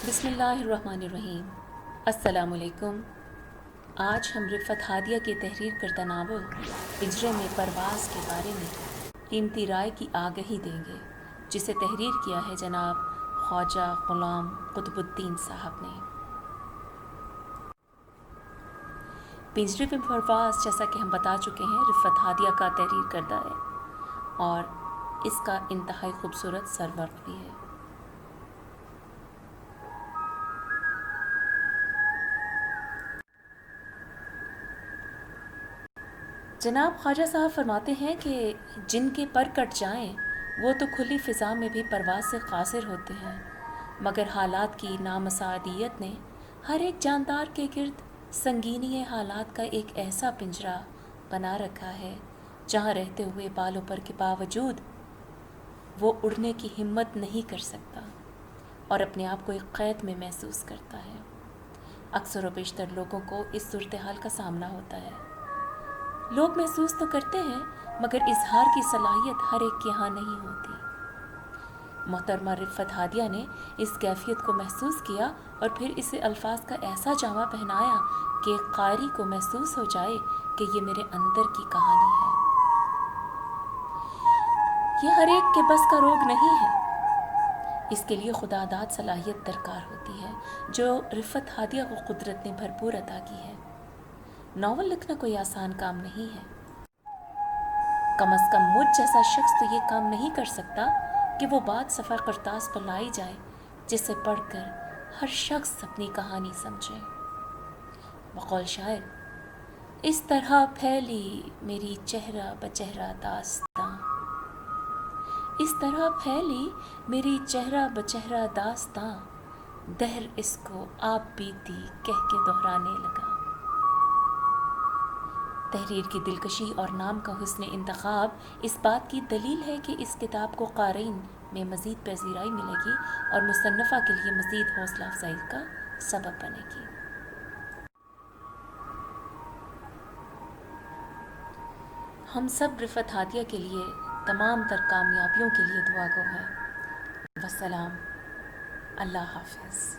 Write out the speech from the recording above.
بسم اللہ الرحمن الرحیم۔ السلام علیکم۔ آج ہم رفعت ہادیہ کی تحریر کردہ ناول پنجرے میں پرواز کے بارے میں قیمتی رائے کی آگہی دیں گے، جسے تحریر کیا ہے جناب خواجہ غلام قطب الدین صاحب نے۔ پنجرے میں پرواز، جیسا کہ ہم بتا چکے ہیں، رفعت ہادیہ کا تحریر کردہ ہے اور اس کا انتہائی خوبصورت سرورق بھی ہے۔ جناب خواجہ صاحب فرماتے ہیں کہ جن کے پر کٹ جائیں وہ تو کھلی فضا میں بھی پرواز سے قاصر ہوتے ہیں، مگر حالات کی نامساعدیت نے ہر ایک جاندار کے گرد سنگینی حالات کا ایک ایسا پنجرہ بنا رکھا ہے جہاں رہتے ہوئے بالوں پر کے باوجود وہ اڑنے کی ہمت نہیں کر سکتا اور اپنے آپ کو ایک قید میں محسوس کرتا ہے۔ اکثر و بیشتر لوگوں کو اس صورتحال کا سامنا ہوتا ہے۔ لوگ محسوس تو کرتے ہیں مگر اظہار کی صلاحیت ہر ایک کے یہاں نہیں ہوتی۔ محترمہ رفعت ہادیہ نے اس کیفیت کو محسوس کیا اور پھر اسے الفاظ کا ایسا جامہ پہنایا کہ قاری کو محسوس ہو جائے کہ یہ میرے اندر کی کہانی ہے۔ یہ ہر ایک کے بس کا روگ نہیں ہے، اس کے لیے خدا داد صلاحیت درکار ہوتی ہے جو رفعت ہادیہ کو قدرت نے بھرپور عطا کی ہے۔ ناول لکھنا کوئی آسان کام نہیں ہے، کم از کم مجھ جیسا شخص تو یہ کام نہیں کر سکتا کہ وہ بات صفحہ کرتاس پر لائی جائے جسے پڑھ کر ہر شخص اپنی کہانی سمجھے۔ بقول شاعر، اس طرح پھیلی میری چہرہ بچہرہ داستاں، اس طرح پھیلی میری چہرہ بچہرہ داستاں، دہر اس کو آپ بیتی کہہ کے دہرانے لگا۔ تحریر کی دلکشی اور نام کا حسن انتخاب اس بات کی دلیل ہے کہ اس کتاب کو قارئین میں مزید پذیرائی ملے گی اور مصنفہ کے لیے مزید حوصلہ افزائی کا سبب بنے گی۔ ہم سب رفعت ہادیہ کے لیے تمام تر کامیابیوں کے لیے دعا گو ہیں۔ والسلام، اللہ حافظ۔